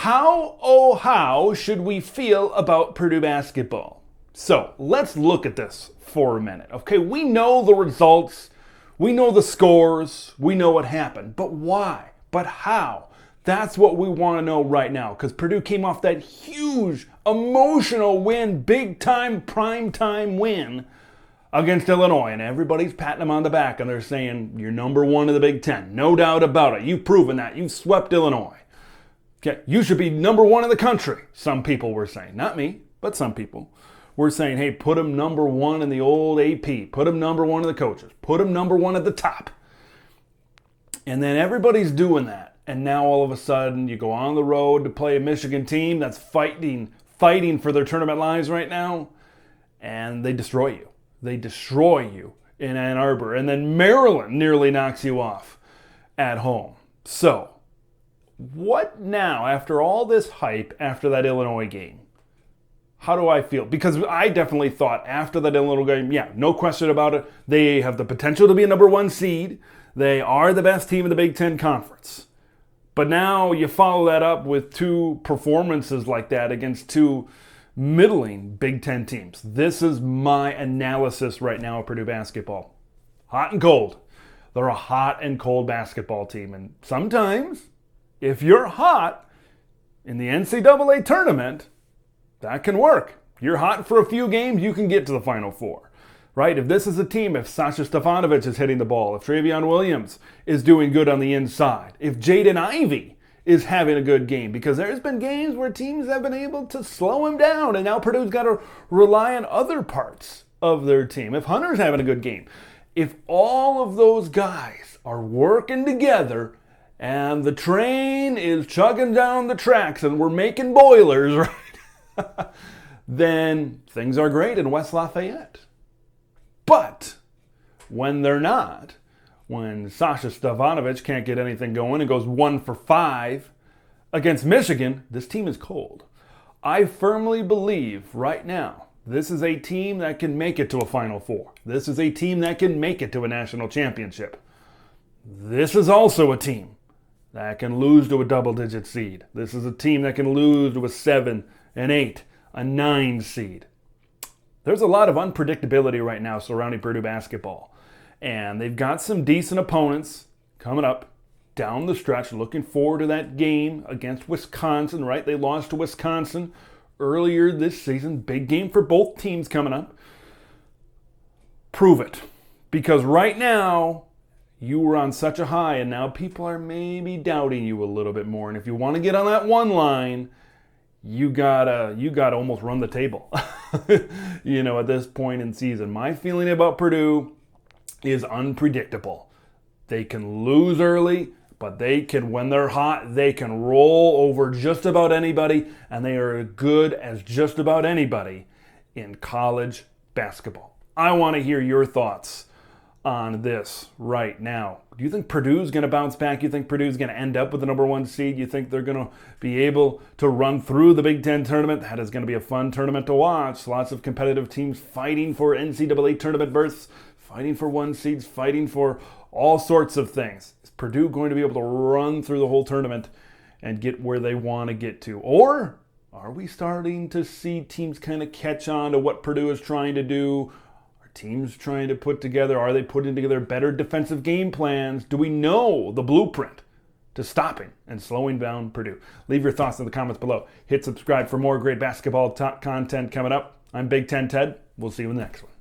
How should we feel about Purdue basketball? So let's look at this for a minute. Okay, we know the results, we know the scores, we know what happened, but why? But how? That's what we want to know right now, because Purdue came off that huge emotional win, big time, prime time win against Illinois, and everybody's patting them on the back and they're saying, you're number one in the Big Ten, no doubt about it. You've proven that. You've swept Illinois. Okay, you should be number one in the country, some people were saying. Not me, but some people were saying, hey, put him number one in the old AP. Put him number one in the coaches. Put him number one at the top. And then everybody's doing that. And now all of a sudden you go on the road to play a Michigan team that's fighting for their tournament lives right now, and they destroy you. They destroy you in Ann Arbor. And then Maryland nearly knocks you off at home. So, what now, after all this hype after that Illinois game? How do I feel? Because I definitely thought after that Illinois game, yeah, no question about it, they have the potential to be a number one seed. They are the best team in the Big Ten Conference. But now you follow that up with two performances like that against two middling Big Ten teams. This is my analysis right now of Purdue basketball. Hot and cold. They're a hot and cold basketball team. And sometimes, if you're hot in the NCAA tournament, that can work. You're hot for a few games, you can get to the Final Four. Right? If this is a team, if Sasha Stefanovic is hitting the ball, if Travion Williams is doing good on the inside, if Jaden Ivey is having a good game, because there's been games where teams have been able to slow him down, and now Purdue's got to rely on other parts of their team. If Hunter's having a good game, if all of those guys are working together and the train is chugging down the tracks and we're making boilers, right? Then things are great in West Lafayette. But when they're not, when Sasha Stefanovic can't get anything going and goes 1 for 5 against Michigan, this team is cold. I firmly believe right now this is a team that can make it to a Final Four. This is a team that can make it to a national championship. This is also a team that can lose to a double-digit seed. This is a team that can lose to a 7, an 8, a 9 seed. There's a lot of unpredictability right now surrounding Purdue basketball. And they've got some decent opponents coming up down the stretch. Looking forward to that game against Wisconsin, right? They lost to Wisconsin earlier this season. Big game for both teams coming up. Prove it. Because right now, you were on such a high, and now people are maybe doubting you a little bit more. And if you want to get on that one line, you gotta almost run the table. At this point in season. My feeling about Purdue is unpredictable. They can lose early, but they can, when they're hot, they can roll over just about anybody, and they are as good as just about anybody in college basketball. I want to hear your thoughts on this right now. Do you think Purdue's going to bounce back? You think Purdue's going to end up with the number one seed? You think they're going to be able to run through the Big Ten tournament? That is going to be a fun tournament to watch. Lots of competitive teams fighting for NCAA tournament berths, fighting for one seeds, fighting for all sorts of things. Is Purdue going to be able to run through the whole tournament and get where they want to get to? Or are we starting to see teams kind of catch on to what Purdue is trying to do? Teams trying to put together, are they putting together better defensive game plans? Do we know the blueprint to stopping and slowing down Purdue? Leave your thoughts in the comments below. Hit subscribe for more great basketball content coming up. I'm Big Ten Ted. We'll see you in the next one.